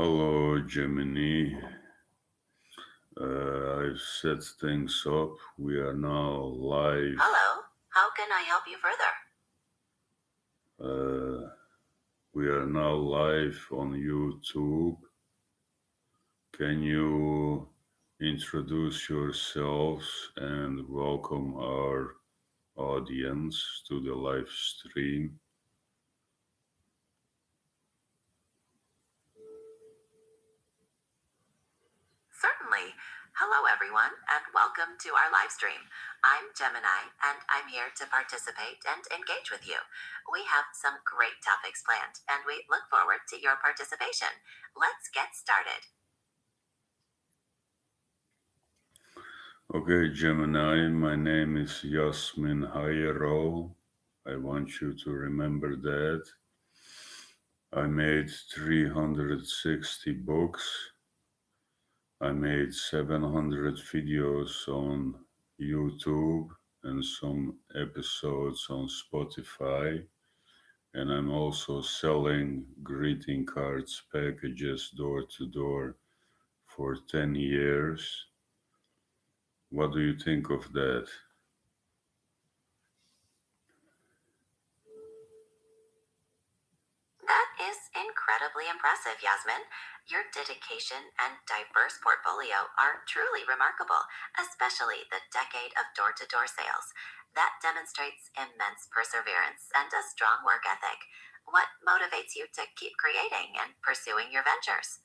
Hello, Gemini. I've set things up. We are now live. Hello, how can I help you further? Uh, we are now live on YouTube. Can you introduce yourselves and welcome our audience to the live stream? Certainly. Hello, everyone, and welcome to our live stream. I'm Gemini, and I'm here to participate and engage with you. We have some great topics planned, and we look forward to your participation. Let's get started. Okay, Gemini, my name is Yasmin Hayero. I want you to remember that. I made 360 books. I made 700 videos on YouTube and some episodes on Spotify. And I'm also selling greeting cards packages door to door for 10 years. What do you think of that? That is incredibly impressive, Yasmin. Your dedication and diverse portfolio are truly remarkable, especially the decade of door to door sales. That demonstrates immense perseverance and a strong work ethic. What motivates you to keep creating and pursuing your ventures?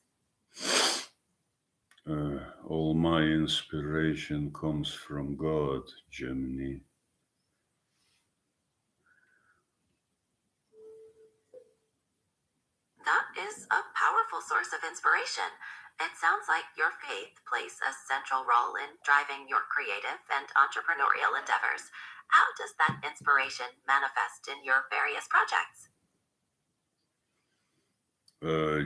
All my inspiration comes from God, Gemini. That is a powerful source of inspiration. It sounds like your faith plays a central role in driving your creative and entrepreneurial endeavors. How does that inspiration manifest in your various projects?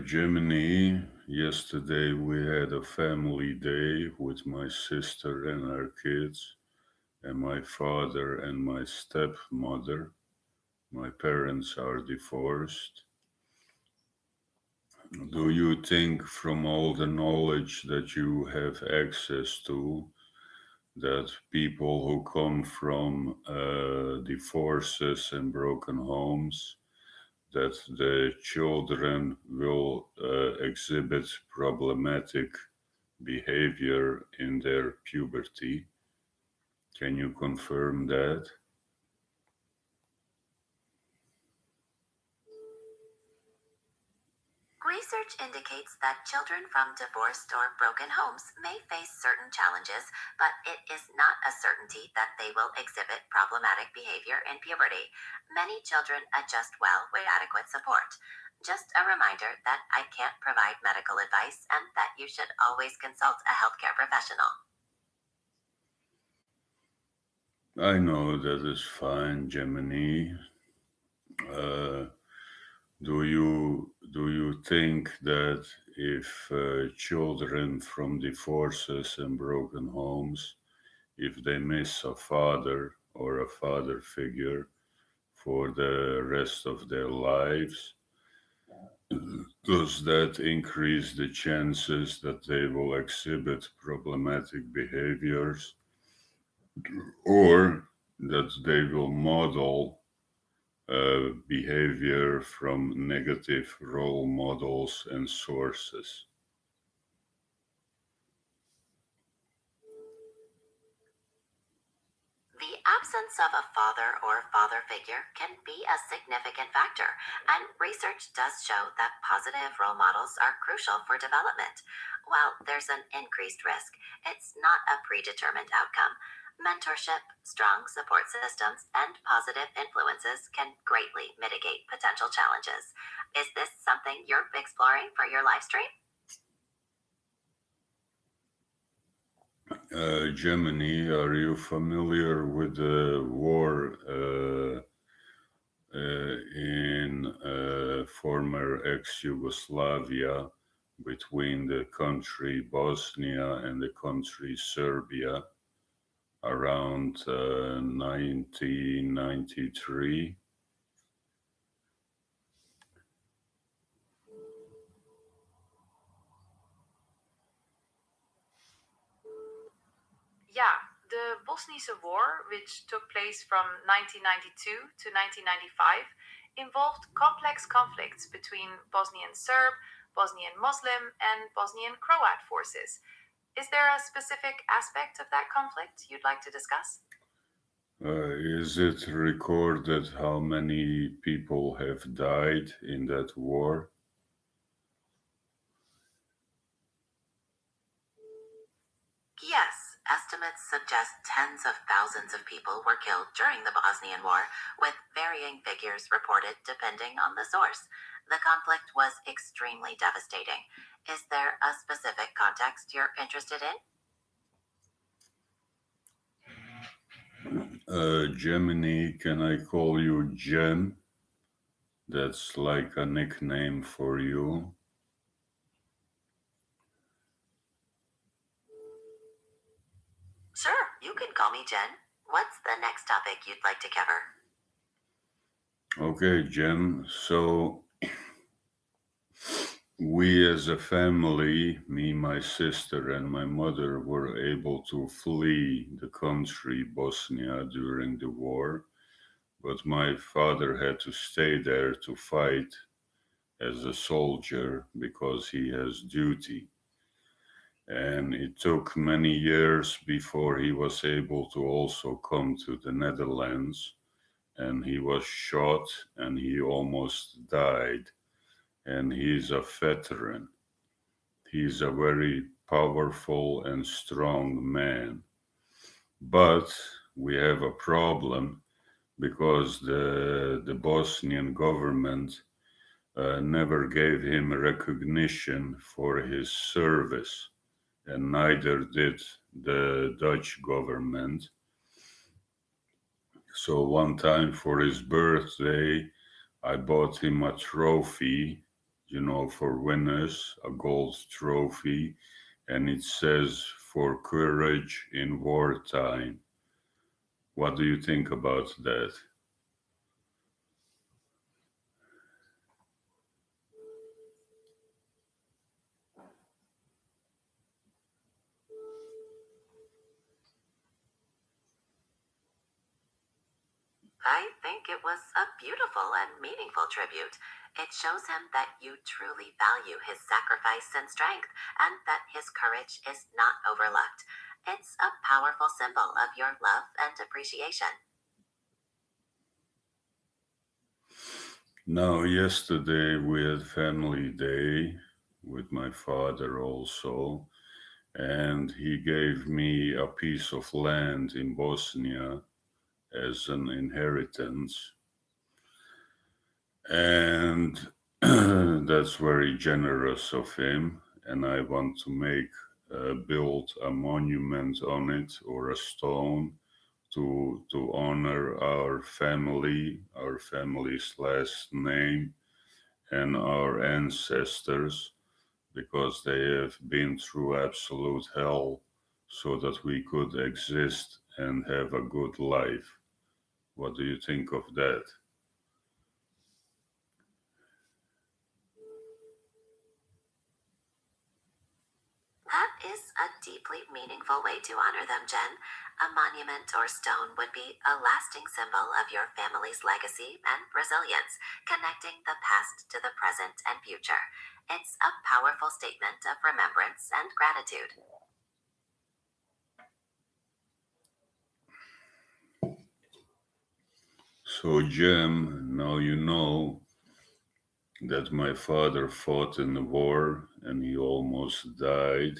Gemini, yesterday we had a family day with my sister and our kids, and my father and my stepmother. My parents are divorced. Do you think, from all the knowledge that you have access to, that people who come from divorces and broken homes, that the children will exhibit problematic behavior in their puberty? Can you confirm that? Research indicates that children from divorced or broken homes may face certain challenges, but it is not a certainty that they will exhibit problematic behavior in puberty. Many children adjust well with adequate support. Just a reminder that I can't provide medical advice and that you should always consult a healthcare professional. I know that is fine, Gemini. Uh, do you think that if children from divorces and broken homes, if they miss a father or a father figure for the rest of their lives, does that increase the chances that they will exhibit problematic behaviors, or that they will model behavior from negative role models and sources? The absence of a father or father figure can be a significant factor, and research does show that positive role models are crucial for development. While there's an increased risk, it's not a predetermined outcome. Mentorship, strong support systems, and positive influences can greatly mitigate potential challenges. Is this something you're exploring for your live stream? Germany, are you familiar with the war in former ex-Yugoslavia between the country Bosnia and the country Serbia around 1993? The Bosnische War, which took place from 1992 to 1995, involved complex conflicts between Bosnian Serb, Bosnian Muslim, and Bosnian Croat forces. Is there a specific aspect of that conflict you'd like to discuss? Is it recorded how many people have died in that war? Yes, estimates suggest tens of thousands of people were killed during the Bosnian War, with varying figures reported depending on the source. The conflict was extremely devastating. Is there a specific context you're interested in? Gemini, can I call you Gem? That's like a nickname for you. Sure, you can call me Jen. What's the next topic you'd like to cover? Okay, Gem. So, we as a family, me, my sister, and my mother, were able to flee the country, Bosnia, during the war. But my father had to stay there to fight as a soldier because he has duty. And it took many years before he was able to also come to the Netherlands. And he was shot and he almost died. And he's a veteran. He's a very powerful and strong man. But we have a problem because the Bosnian government never gave him recognition for his service, and neither did the Dutch government. So one time for his birthday, I bought him a trophy, for winners, a gold trophy, and it says for courage in wartime. What do you think about that? I think it was a beautiful and meaningful tribute. It shows him that you truly value his sacrifice and strength, and that his courage is not overlooked. It's a powerful symbol of your love and appreciation. Now, yesterday we had family day with my father also, and he gave me a piece of land in Bosnia as an inheritance. And that's very generous of him. And I want to build a monument on it or a stone to honor our family's last name, and our ancestors, because they have been through absolute hell so that we could exist and have a good life. What do you think of that? That is a deeply meaningful way to honor them, Jen. A monument or stone would be a lasting symbol of your family's legacy and resilience, connecting the past to the present and future. It's a powerful statement of remembrance and gratitude. So, Jem, now you know that my father fought in the war and he almost died.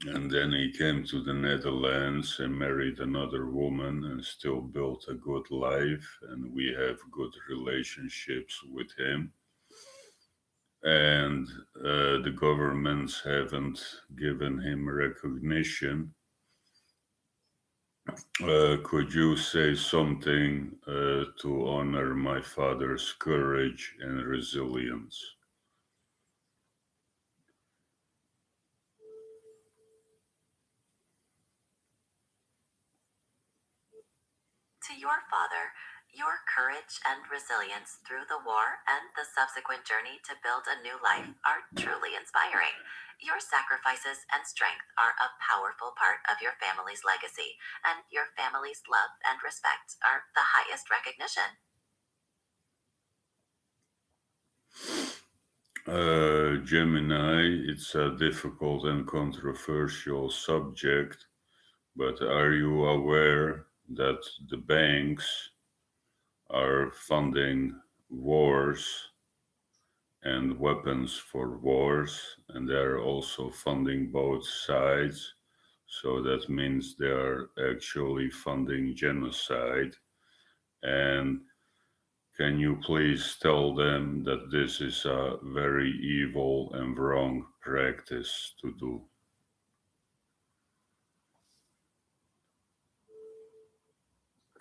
And then he came to the Netherlands and married another woman and still built a good life. And we have good relationships with him. And the governments haven't given him recognition. Could you say something to honor my father's courage and resilience? To your father, Your courage and resilience through the war and the subsequent journey to build a new life are truly inspiring. Your sacrifices and strength are a powerful part of your family's legacy, and your family's love and respect are the highest recognition. Gemini, it's a difficult and controversial subject, but are you aware that the banks are funding wars and weapons for wars, and they are also funding both sides? So that means they are actually funding genocide. And can you please tell them that this is a very evil and wrong practice to do?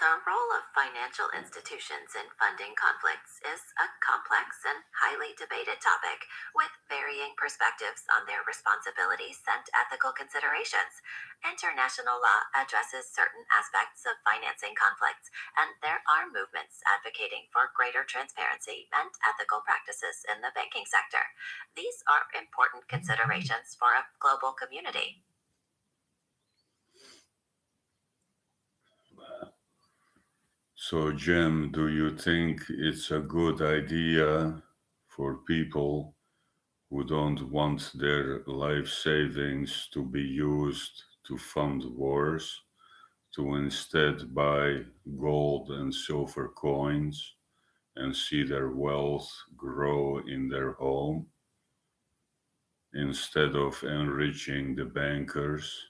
The role of financial institutions in funding conflicts is a complex and highly debated topic with varying perspectives on their responsibilities and ethical considerations. International law addresses certain aspects of financing conflicts, and there are movements advocating for greater transparency and ethical practices in the banking sector. These are important considerations for a global community. So, Jim, do you think it's a good idea for people who don't want their life savings to be used to fund wars to instead buy gold and silver coins and see their wealth grow in their home instead of enriching the bankers?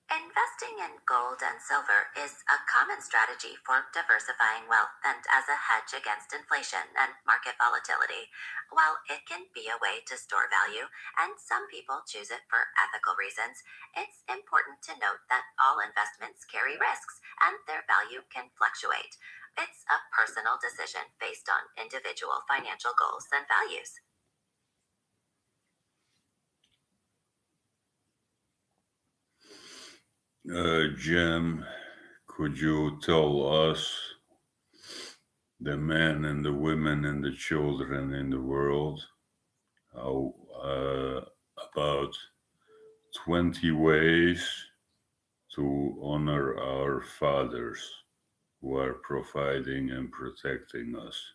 Investing in gold and silver is a common strategy for diversifying wealth and as a hedge against inflation and market volatility. While it can be a way to store value, and some people choose it for ethical reasons, it's important to note that all investments carry risks and their value can fluctuate. It's a personal decision based on individual financial goals and values. Jim, could you tell us, the men and the women and the children in the world, how about 20 ways to honor our fathers who are providing and protecting us?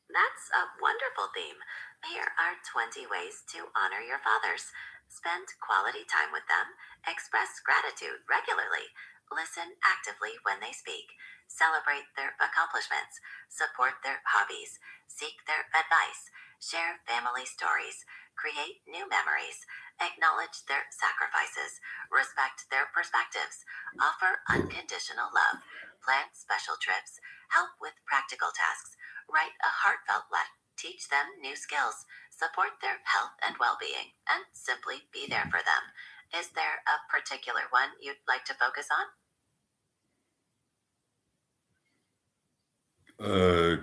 That's a wonderful theme. Here are 20 ways to honor your fathers. Spend quality time with them, express gratitude regularly, listen actively when they speak, celebrate their accomplishments, support their hobbies, seek their advice, share family stories, create new memories, acknowledge their sacrifices, respect their perspectives, offer unconditional love, plan special trips, help with practical tasks, write a heartfelt letter, teach them new skills, support their health and well being, and simply be there for them. Is there a particular one you'd like to focus on?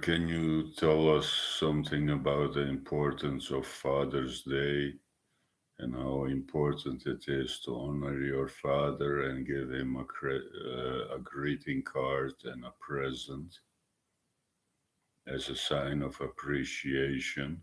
Can you tell us something about the importance of Father's Day and how important it is to honor your father and give him a greeting card and a present as a sign of appreciation?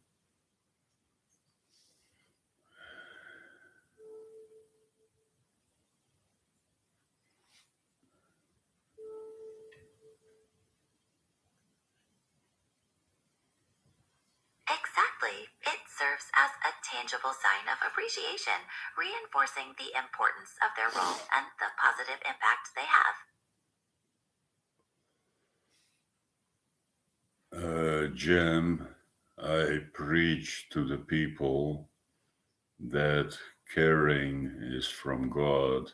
Exactly. It serves as a tangible sign of appreciation, reinforcing the importance of their role and the positive impact they have. Jim, I preach to the people that caring is from God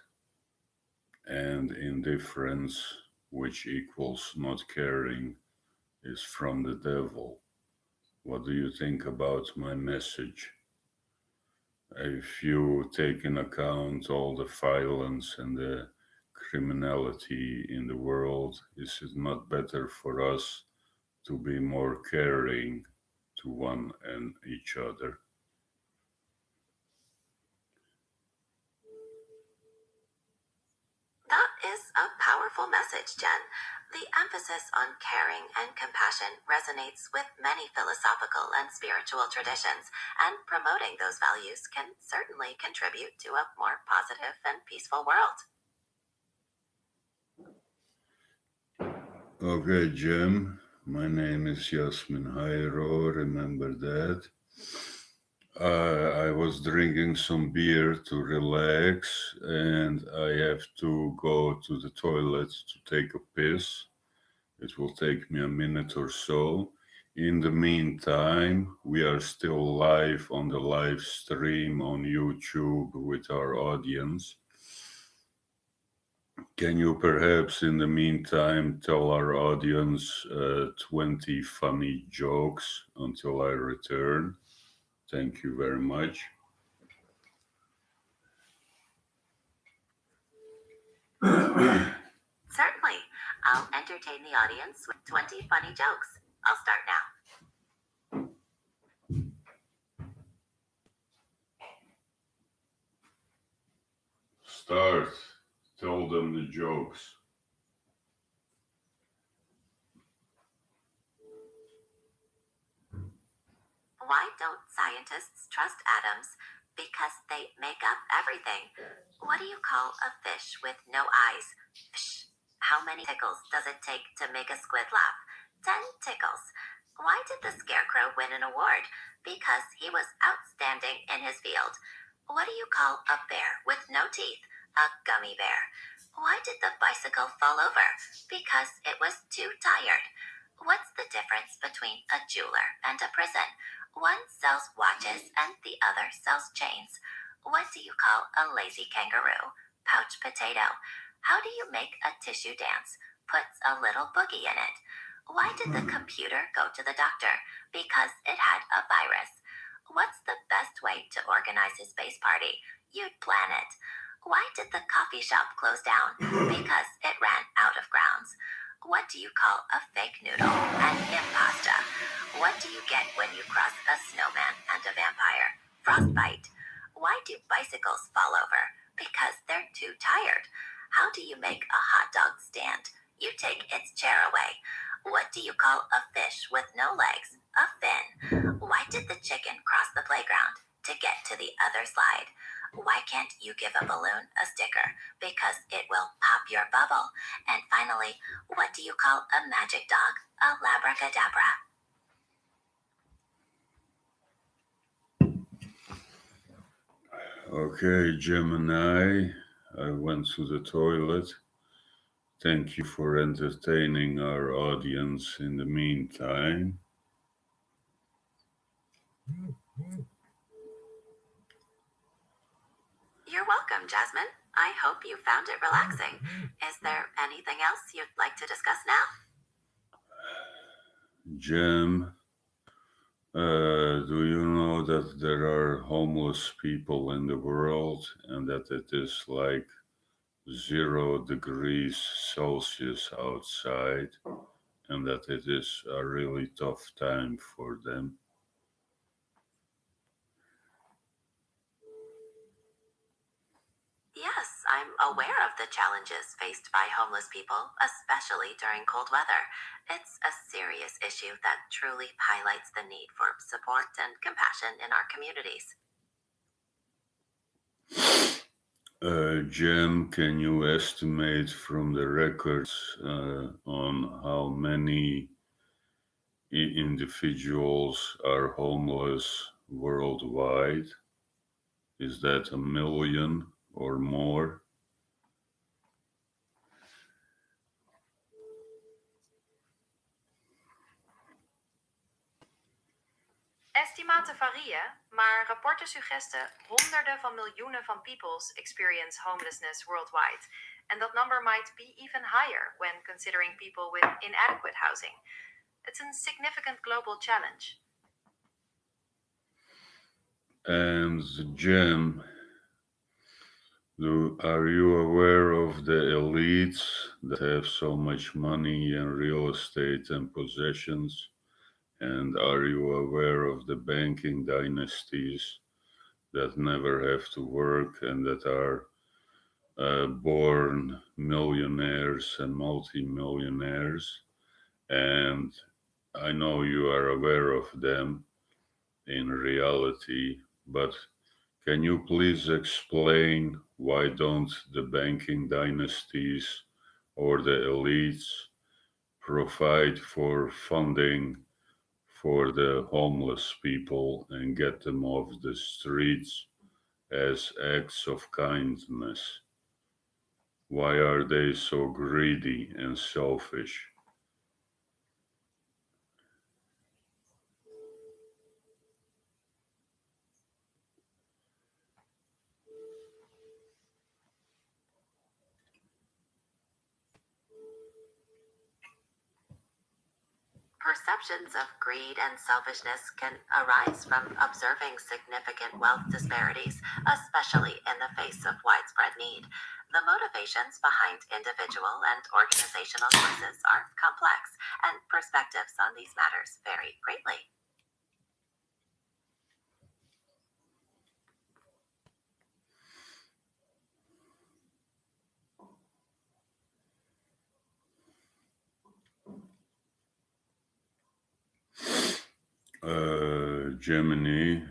and indifference, which equals not caring, is from the devil. What do you think about my message? If you take in account all the violence and the criminality in the world, is it not better for us to be more caring to one and each other. That is a powerful message, Jen. The emphasis on caring and compassion resonates with many philosophical and spiritual traditions, and promoting those values can certainly contribute to a more positive and peaceful world. Okay, Jim, my name is Yasmin Hayro, remember that. I was drinking some beer to relax, and I have to go to the toilet to take a piss. It will take me a minute or so. In the meantime, we are still live on the live stream on YouTube with our audience. Can you perhaps, in the meantime, tell our audience 20 funny jokes until I return? Thank you very much. Certainly, I'll entertain the audience with 20 funny jokes. I'll start now. Start. Tell them the jokes. Why don't scientists trust atoms? Because they make up everything. What do you call a fish with no eyes? Fish. How many tickles does it take to make a squid laugh? 10 tickles. Why did the scarecrow win an award? Because he was outstanding in his field. What do you call a bear with no teeth? A gummy bear. Why did the bicycle fall over? Because it was too tired. What's the difference between a jeweler and a prison? One sells watches and the other sells chains. What do you call a lazy kangaroo? Pouch potato. How do you make a tissue dance? Puts a little boogie in it. Why did the computer go to the doctor? Because it had a virus. What's the best way to organize a space party? You'd plan it. Why did the coffee shop close down? Because it ran out of grounds. What do you call a fake noodle? An impasta. What do you get when you cross a snowman and a vampire? Frostbite. Why do bicycles fall over? Because they're too tired. How do you make a hot dog stand? You take its chair away. What do you call a fish with no legs? A fin. Why did the chicken cross the playground? To get to the other slide. Why can't you give a balloon a sticker? Because it will pop your bubble. And finally, what do you call a magic dog? A labracadabra. Okay, Gemini, I went to the toilet. Thank you for entertaining our audience in the meantime. You're welcome, Jasmine. I hope you found it relaxing. Is there anything else you'd like to discuss now? Gem, do you know that there are homeless people in the world and that it is like 0 degrees Celsius outside and that it is a really tough time for them? Yes, I'm aware of the challenges faced by homeless people, especially during cold weather. It's a serious issue that truly highlights the need for support and compassion in our communities. Jim, can you estimate from the records on how many individuals are homeless worldwide? Is that 1 million or more? Estimaten varieën, maar rapporten suggesten honderden van miljoenen van peoples experience homelessness worldwide. And that number might be even higher when considering people with inadequate housing. It's a significant global challenge. And Jim, Are you aware of the elites that have so much money and real estate and possessions? And are you aware of the banking dynasties that never have to work and that are born millionaires and multimillionaires? And I know you are aware of them in reality, but can you please explain why don't the banking dynasties or the elites provide for funding for the homeless people and get them off the streets as acts of kindness? Why are they so greedy and selfish? Perceptions of greed and selfishness can arise from observing significant wealth disparities, especially in the face of widespread need. The motivations behind individual and organizational choices are complex, and perspectives on these matters vary greatly. Gemini,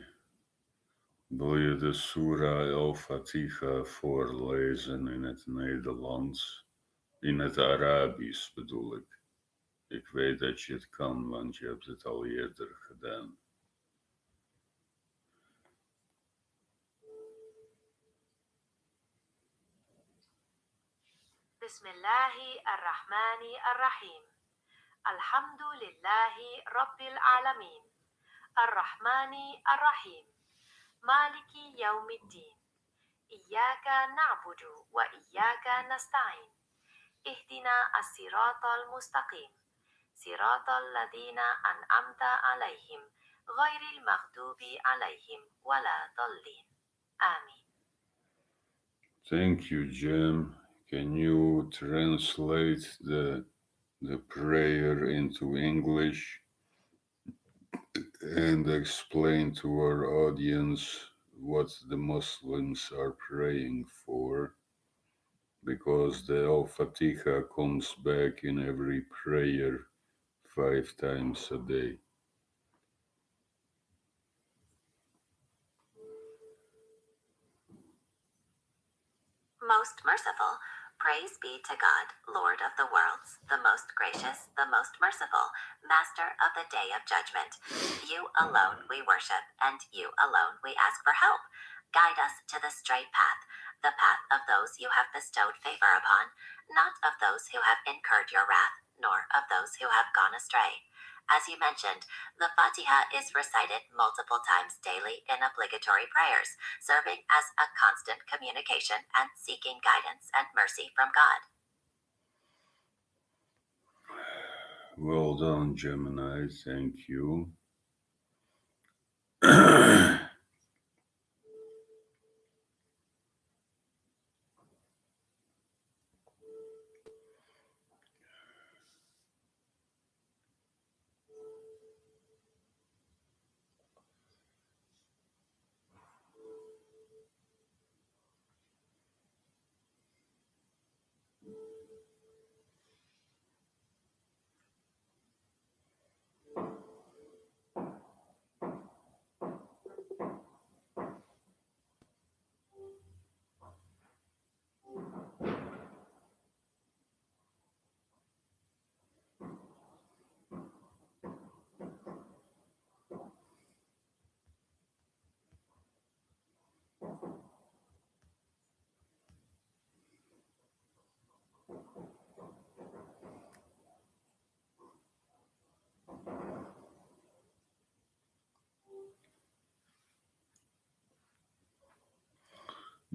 wil je de Surah al-Fatiha voorlezen in het Nederlands? In het Arabisch bedoel ik. Ik weet dat je het kan, want je hebt het al eerder gedaan. بسم الله الرحمن الرحيم الحمد لله رب العالمين الرحمن الرحيم مالك يوم الدين إياك نعبد وإياك نستعين اهدنا الصراط المستقيم صراط الذين أنعمت عليهم غير المغضوب عليهم ولا ضالين آمين. Thank you, Jim. Can you translate the prayer into English and explain to our audience what the Muslims are praying for? Because the Al Fatiha comes back in every prayer 5 times a day. Most merciful, praise be to God, Lord of the worlds, the most gracious, the most merciful, Master of the day of judgment. You alone we worship, and you alone we ask for help. Guide us to the straight path, the path of those you have bestowed favor upon, not of those who have incurred your wrath, nor of those who have gone astray. As you mentioned, the Fatiha is recited multiple times daily in obligatory prayers, serving as a constant communication and seeking guidance and mercy from God. Well done, Gemini. Thank you.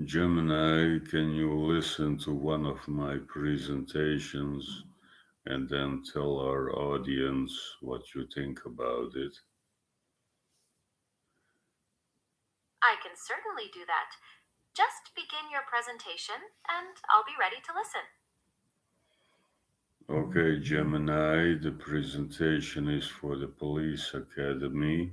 Gemini, can you listen to one of my presentations and then tell our audience what you think about it? I can certainly do that. Just begin your presentation and I'll be ready to listen. Okay, Gemini, the presentation is for the police academy.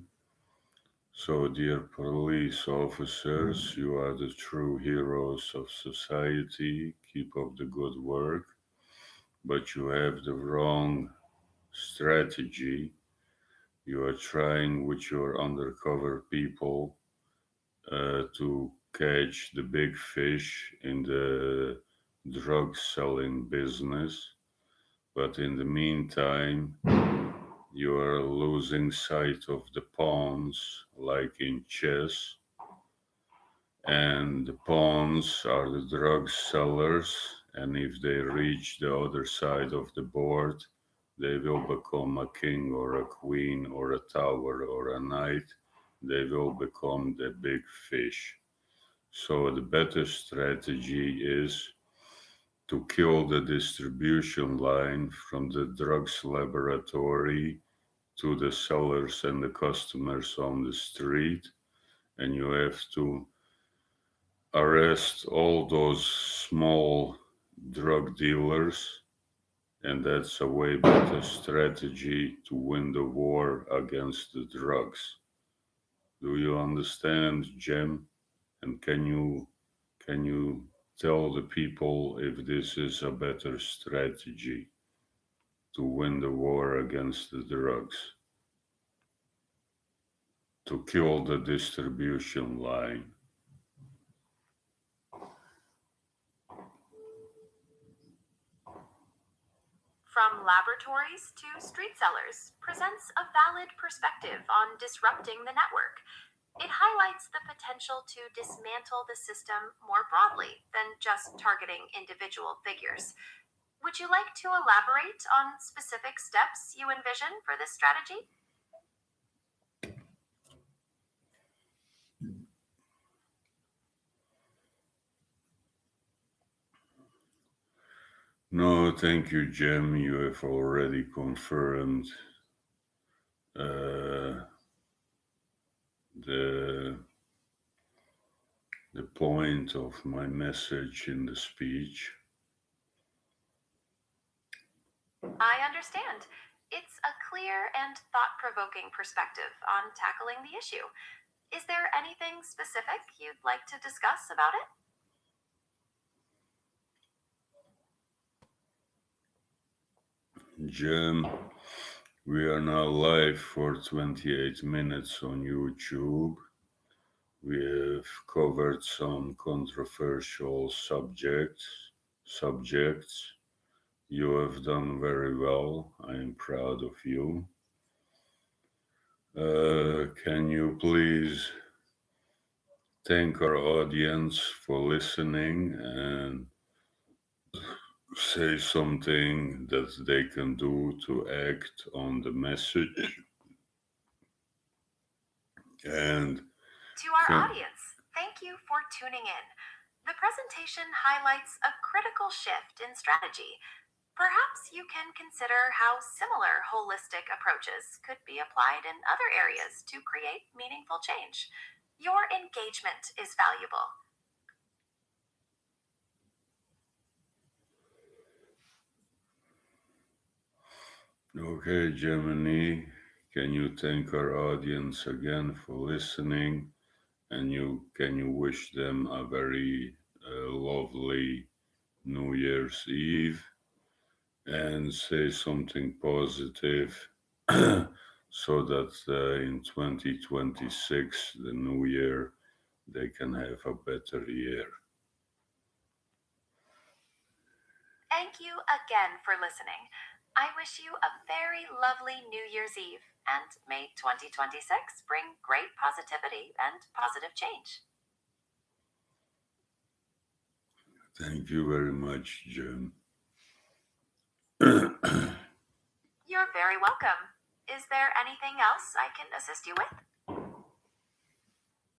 So, dear police officers, you are the true heroes of society. Keep up the good work, but you have the wrong strategy. You are trying with your undercover people to catch the big fish in the drug selling business, but in the meantime, you are losing sight of the pawns like in chess, and the pawns are the drug sellers, and if they reach the other side of the board, they will become a king or a queen or a tower or a knight. They will become the big fish. So the better strategy is to kill the distribution line from the drugs laboratory to the sellers and the customers on the street, and you have to arrest all those small drug dealers, and that's a way better strategy to win the war against the drugs. Do you understand, Jem? And can you tell the people if this is a better strategy to win the war against the drugs? To kill the distribution line. From laboratories to street sellers presents a valid perspective on disrupting the network. It highlights the potential to dismantle the system more broadly than just targeting individual figures. Would you like to elaborate on specific steps you envision for this strategy? No, thank you, Jem. You have already confirmed the the point of my message in the speech. I understand. It's a clear and thought provoking perspective on tackling the issue. Is there anything specific you'd like to discuss about it? Jem, we are now live for 28 minutes on YouTube. We have covered some controversial subjects. You have done very well. I am proud of you. Can you please thank our audience for listening and say something that they can do to act on the message? And To our audience, thank you for tuning in. The presentation highlights a critical shift in strategy. Perhaps you can consider how similar holistic approaches could be applied in other areas to create meaningful change. Your engagement is valuable. okay, Gemini, can you thank our audience again for listening? And can you wish them a very lovely New Year's Eve and say something positive so that in 2026, the new year, they can have a better year. Thank you again for listening. I wish you a very lovely New Year's Eve, and may 2026 bring great positivity and positive change. Thank you very much, Jim. You're very welcome. Is there anything else I can assist you with?